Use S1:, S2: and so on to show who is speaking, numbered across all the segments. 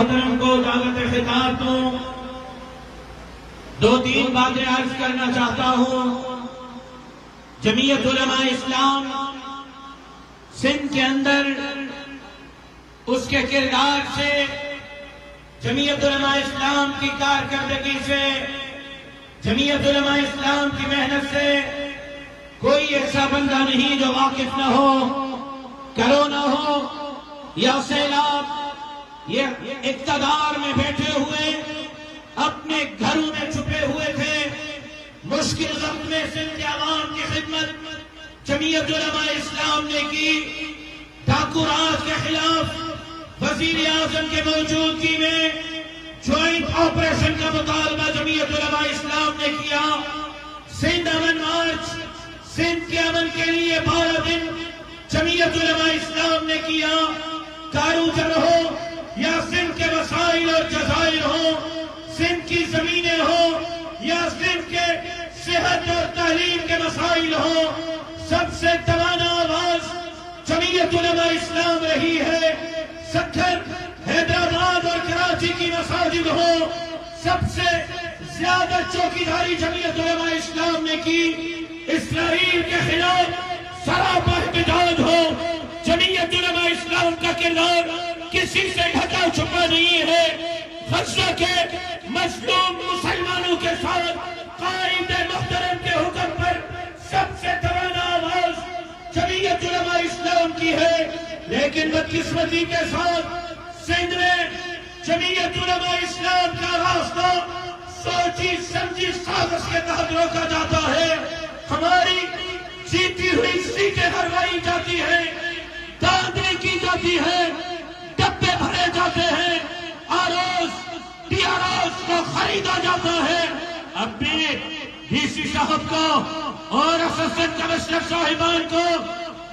S1: محترم کو دعوت خطاب دوں، دو تین باتیں عرض کرنا چاہتا ہوں۔ جمعیت علماء اسلام سندھ کے اندر اس کے کردار سے، جمعیت علماء اسلام کی کارکردگی سے، جمعیت علماء اسلام کی محنت سے کوئی ایسا بندہ نہیں جو واقف نہ ہو۔ کرونا ہو یا سیلاب، یہ اقتدار میں بیٹھے ہوئے اپنے گھروں میں چھپے ہوئے تھے، مشکل وقت میں سندھ کے عوام کی خدمت جمعیت علماء اسلام نے کی۔ ڈاکو راج کے خلاف وزیر اعظم کے موجودگی میں جوائنٹ آپریشن کا مطالبہ جمعیت علماء اسلام نے کیا۔ سندھ امن مارچ، سندھ کے امن کے لیے 12 دن جمعیت علماء اسلام نے کیا۔ کارو جر ہو یا سندھ کے وسائل اور جزائر ہو، سندھ کی زمینیں ہو یا سندھ کے صحت اور تعلیم کے مسائل ہو، سب سے توانا آواز جمعیت علماء اسلام رہی ہے۔ سکھر، حیدرآباد اور کراچی کی مساجد ہو، سب سے زیادہ چوکیداری جمعیت علماء اسلام نے کی۔ اسرائیل کے خلاف سراپا احتجاج ہو، جمعیت علماء اسلام کا کردار کسی سے ڈھکا چھپا نہیں ہے۔ غزہ کے مظلوم مسلمانوں کے ساتھ قائد محترم کے حکم پر سب سے توانا آواز جمعیت علماء اسلام کی ہے۔ لیکن بدقسمتی کے ساتھ سندھ میں جمعیت علماء اسلام کا راستہ سوچی سمجھی سازش کے تحت روکا جاتا ہے۔ ہماری جیتی ہوئی سیٹیں ہروائی جاتی ہیں، داندلی کی جاتی ہے، ڈبے بھرے جاتے ہیں، ٹی آر اوز کو خریدا جاتا ہے۔ اب بھی ڈی سی صاحب کو اور اسسٹنٹ کمشنر صاحبان کو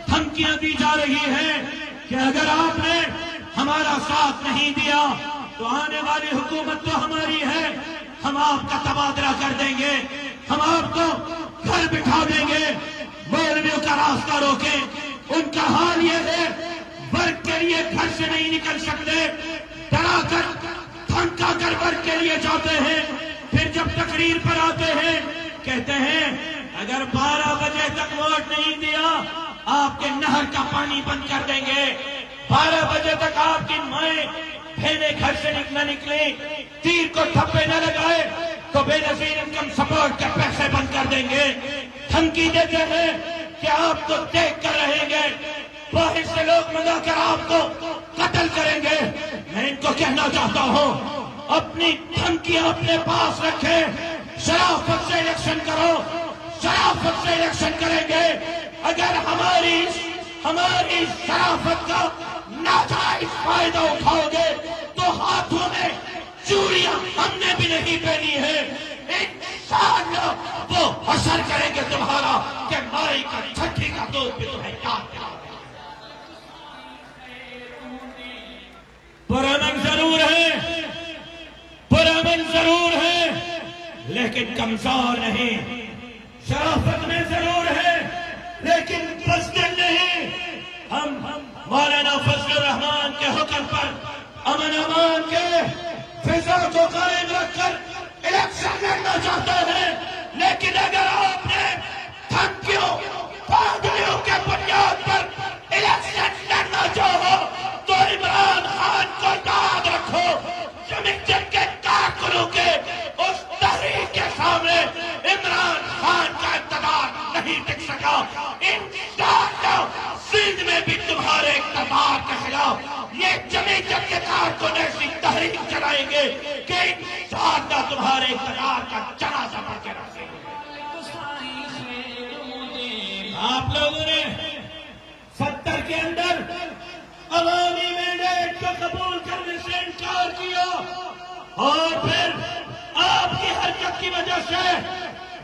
S1: دھمکیاں دی جا رہی ہیں کہ اگر آپ نے ہمارا ساتھ نہیں دیا تو آنے والی حکومت تو ہماری ہے، ہم آپ کا تبادلہ کر دیں گے، ہم آپ کو گھر بٹھا دیں گے، مولویوں کا راستہ روکیں۔ ان کا حال یہ ہے، ورک کے لیے گھر سے نہیں نکل سکتے، ڈرا کر دھمکا کر ورک کے لیے جاتے ہیں، پھر جب تقریر پر آتے ہیں کہتے ہیں اگر 12 بجے تک ووٹ نہیں دیا آپ کے نہر کا پانی بند کر دیں گے، 12 بجے تک آپ کی مائیں بہنیں گھر سے نہ نکلیں، تیر کو تھپے نہ لگائے تو بے نظیر انکم سپورٹ کے پیسے بند کر دیں گے۔ دھمکی دیتے ہیں کہ آپ کو دیکھ کر رہیں گے، باہر سے لوگ منگا کر آپ کو قتل کریں گے۔ میں ان کو کہنا چاہتا ہوں اپنی دھمکیاں اپنے پاس رکھیں، شرافت سے الیکشن کرو، شرافت سے الیکشن کریں گے۔ اگر ہماری شرافت کا ناجائز فائدہ اٹھاؤ گے تو ہاتھوں میں چوڑیاں ہم نے بھی نہیں پہنی ہے، انشاءاللہ وہ حشر کریں گے تمہارا کہ مائی کا چھٹی کا دودھ بھی تمہیں یاد دلا۔ پرامن ضرور ہے، پرامن ضرور ہے، لیکن کمزور نہیں۔ شرافت میں ضرور ہے لیکن بزدل نہیں۔ ہم مولانا فضل الرحمان کے حکم پر امن امان کے فضا کو قائم رکھ کر الیکشن لڑنا چاہتے ہیں، لیکن اگر آپ نے دھمکیوں پادریوں کے بنیاد پر الیکشن لڑنا چاہو تو عمران خان کو یاد رکھو، جمعیت کے کارکنوں کے اس تحریک کے سامنے عمران خان کا اقتدار نہیں ٹک سکا۔ انشاءاللہ سندھ میں بھی تمہارے اقتدار کے خلاف یہ جمعیت کے کارکن ایسی تحریک چلائیں گے کہ انشاءاللہ تمہارے اقتدار کا جنازہ پڑھ کے رکھیں گے۔ آپ لوگوں نے 70 کے اندر عوامی مینڈیٹ کو قبول کرنے سے انکار کیا اور پھر آپ کی حرکت کی وجہ سے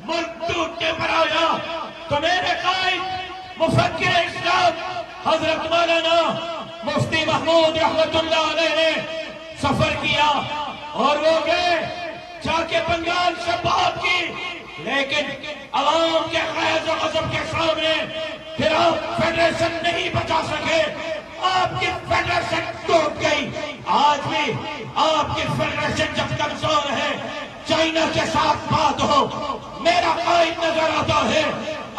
S1: ملک ٹوٹنے پر آیا، تو میرے قائد مفکر اسلام حضرت مولانا مفتی محمود رحمت اللہ علیہ نے سفر کیا اور وہ گئے، جا کے بنگال سے بات کی، لیکن عوام کے غیظ و غضب کے سامنے پھر آپ فیڈریشن نہیں بچا سکے، آپ کی فیڈریشن ٹوٹ گئی. آج بھی آپ کی فیڈریشن جب کمزور ہے، چائنا کے ساتھ بات ہو میرا قائد نظر آتا ہے،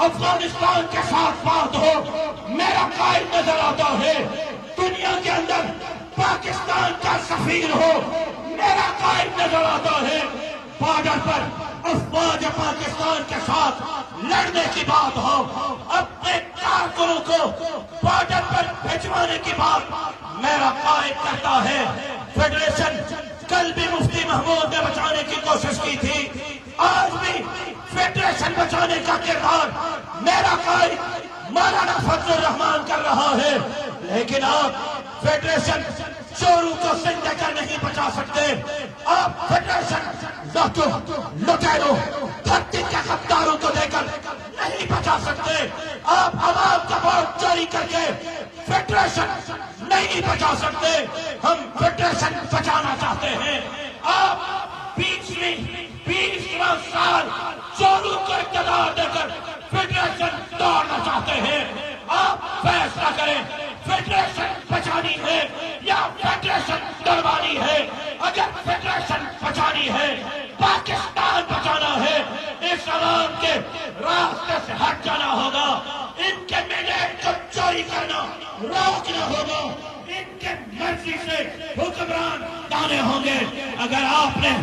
S1: افغانستان کے ساتھ بات ہو میرا قائد نظر آتا ہے، دنیا کے اندر پاکستان کا سفیر ہو میرا قائد نظر آتا ہے، بارڈر پر افواج پاکستان کے ساتھ لڑنے کی بات ہو، اپنے کارکنوں کو بارڈر پر بھجوانے کی بات میرا قائد کرتا ہے. فیڈریشن کل بھی مفتی محمود نے بچانے کی کوشش کی تھی، آج بھی فیڈریشن بچانے کا کردار میرا قائد مولانا فضل الرحمان کر رہا ہے. لیکن آپ فیڈریشن چوروں کو زندہ کر نہیں بچا سکتے، آپ فیڈریشن لٹیروں دھرتی کے غداروں کو دے کر نہیں بچا سکتے، آپ عوام کا ووٹ چوری کر کے فیڈریشن نہیں بچا سکتے. ہم فیڈریشن بچانا چاہتے ہیں. آپ 20واں سال چوروں کو اقتدار دے کر فیڈریشن توڑنا چاہتے ہیں. آپ فیصلہ کریں، فیڈریشن بچانی ہے یا فیڈریشن توڑوانی ہے. اگر فیڈریشن بچانی ہے، پاکستان بچانا ہے، اس عوام کے راستے سے ہٹ جانا ہوگا، ان کے مینڈیٹ کو چوری کرنا روکنا ہوگا، ان کے مرضی سے حکمران لانے ہوں گے. اگر آپ نے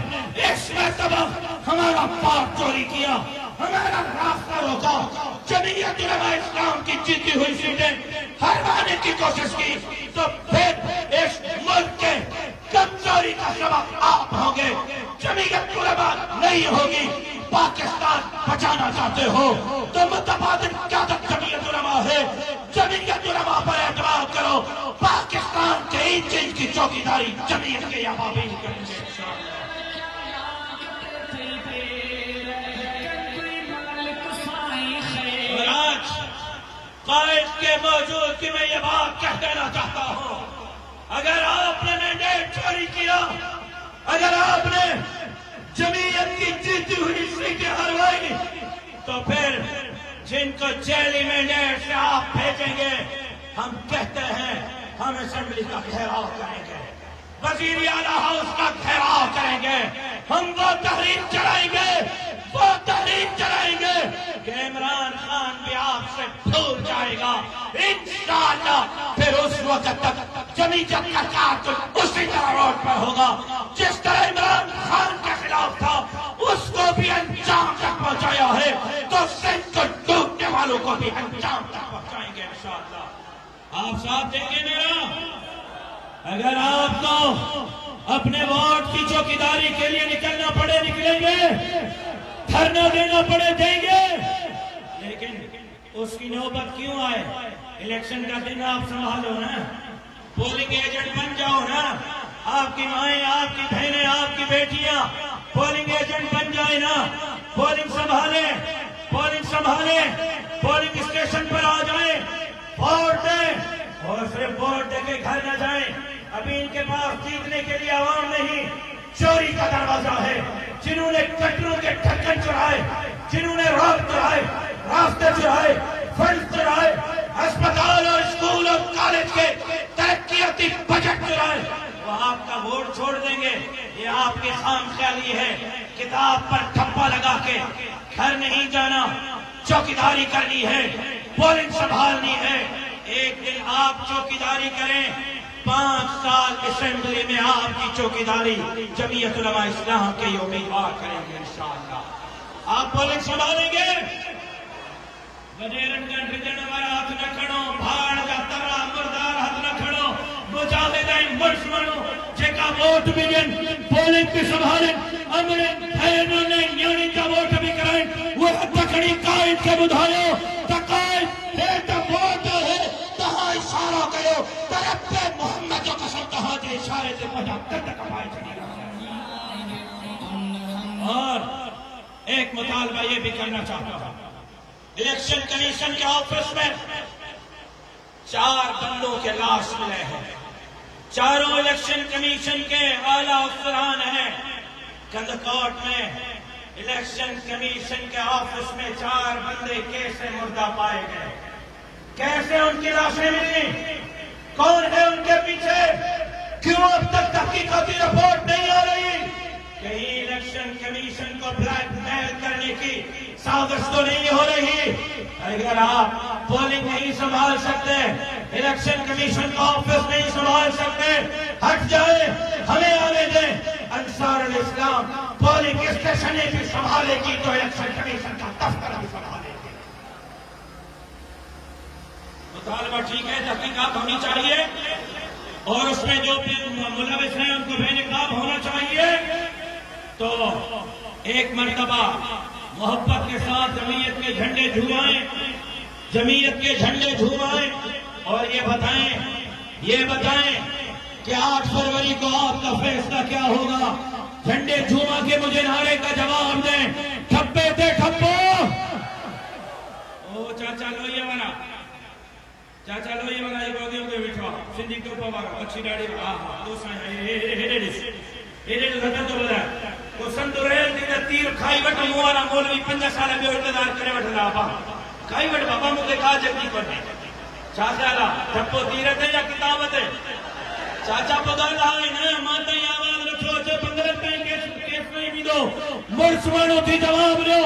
S1: اس مرتبہ ہمارا پاک چوری کیا، ہمارا راستہ روکا، جمعیت علماء اسلام کی جیتی ہوئی سیٹیں ہروانے کی کوشش کی، تو پھر اس ملک کے کمزوری کا سبب آپ ہوں گے، جمعیت علماء نہیں ہوگی. پاکستان بچانا چاہتے ہو تو متبادل قیادت جمعیت علماء ہے، جمعیت علماء پر اعتماد کرو. پاکستان کے انجن کی چوکیداری جمعیت کے ابابیل کریں گے. اور آج قائد کے موجود کی میں یہ بات کہہ دینا چاہتا ہوں، اگر آپ نے مینڈیٹ چوری کیا، اگر آپ نے جمعیت کی جیتی ہوئی سیٹیں ہروائی، تو پھر جن کو جیلی مینڈیٹ سے آپ بھیجیں گے، ہم کہتے ہیں ہم اسمبلی کا گھیراؤ کریں گے، وزیر اعلیٰ ہاؤس کا گھیراؤ کریں گے، ہم وہ تحریک چلائیں گے کہ عمران خان بھی آپ سے دور جائے گا انشاءاللہ. پھر اس وقت تک جمعیت کا کارکن اسی طرح روڈ پر ہوگا جس طرح عمران خان کے خلاف تھا، اس کو بھی انجام تک پہنچایا ہے تو سندھ کو ڈوبنے والوں کو بھی انجام تک پہنچائیں گے انشاءاللہ. آپ ساتھ دیں گے میرا؟ اگر آپ کو اپنے ووٹ کی چوکیداری کے لیے نکلنا پڑے نکلیں گے، دھرنا دینا پڑے دیں گے، لیکن اس کی نوبت کیوں آئے؟ الیکشن کا دن آپ سنبھالو نا، پولنگ ایجنٹ بن جاؤ نا، آپ کی مائیں، آپ کی بہنیں، آپ کی بیٹیاں پولنگ ایجنٹ بن جائیں نا، پولنگ سنبھالیں، پولنگ اسٹیشن پر آ جائیں، ووٹ دیں، اور صرف ووٹ دے کے گھر نہ جائیں. ابھی ان کے پاس جیتنے کے لیے عوام نہیں، چوری کا دروازہ ہے. جنہوں نے کٹروں کے ڈھکن چرائے، جنہوں نے روڈ چرائے، راستے چرائے، فنڈ چرائے، ہسپتال اور اسکول اور کالج کے ترقیاتی بجٹ چرائے، وہ آپ کا ووٹ چھوڑ دیں گے. یہ آپ کی خام خیالی ہے. کتاب پر ٹھپا لگا کے گھر نہیں جانا، چوکیداری کرنی ہے، پولنگ سنبھالنی ہے. ایک دن آپ چوکیداری کریں، 5 سال اسمبلی میں آپ کی چوکیداری جمعیت علماء اسلام کے امیدوار کریں گے انشاءاللہ. آپ پولنگ سنبھالیں گے، وزیرن گنڈ ریجن والا ہاتھ نہ کھڑو، بھاڑ کا ترا مردار ہاتھ نہ کھڑو، مجاہدین مرشمنو جے کا ووٹ بھی دن پولنگ بھی سنبھالیں، امرین بھینوں نے نیونی کا ووٹ بھی کرائیں، وہ تکڑی قائد کے بدھائیو تقائد دیتا ووٹ ہے تہاں اشارہ کرو، طرف پہ محمد جو قسم تہاں جے اشارے سے پہنچا تک کپائے چلی رہا. اور ایک مطالبہ یہ بھی کرنا چاہتا ہوں، الیکشن کمیشن کے آفس میں 4 بندوں کے لاش ملے ہیں، چاروں الیکشن کمیشن کے اعلیٰ افسران ہیں. کندکوٹ میں الیکشن کمیشن کے آفس میں 4 بندے کیسے مردہ پائے گئے، کیسے ان کی لاشیں ملی؟ کون ہے ان کے پیچھے؟ کیوں اب تک تحقیقاتی رپورٹ نہیں آ رہی؟ کہیں الیکشن کمیشن کو بلیک میل کرنے کی سازش تو نہیں ہو رہی؟ اگر آپ پولنگ نہیں سنبھال سکتے، الیکشن کمیشن کا آفس نہیں سنبھال سکتے، ہٹ جائے، ہمیں آنے دیں۔ انصار الاسلام پولنگ اسٹیشن بھی سنبھالے گی تو الیکشن کمیشن کا دفتر بھی سنبھالے گی۔ مطالبہ ٹھیک ہے، تحقیقات ہونی چاہیے اور اس میں جو ملوث ہیں ان کو بے نقاب ہونا چاہیے۔ تو ایک مرتبہ محبت کے ساتھ جمعیت کے جھنڈے جھومائیں، جمعیت کے جھنڈے جھومائیں اور یہ بتائیں کہ 8 فروری کو آپ کا فیصلہ کیا ہوگا۔ جھنڈے جھوما کے مجھے نعرے کا جواب دیں، ٹھپے تھے ٹھپو۔ او چاچا لوئیے والا، چاچا لوئیے والا یہ بودیوں کے بٹھوا سندھی کے اوپر والا اچھی ڈاڑی دوسرا تو بولا وہ سندوریل دی تیر کھائی وٹ موارا مولوی 5 سال میں انتظار کرے وٹھلا با کھائی وٹ بابا مجھے کہا جلدی کرنے چاچا لا ٹھپو تیرے تے یا کتابت ہے چاچا پگا لائی نہ ماتا ہی آواز رکھو چے 15 کیس نہیں بھی دو مرسمانو تھی جواب دو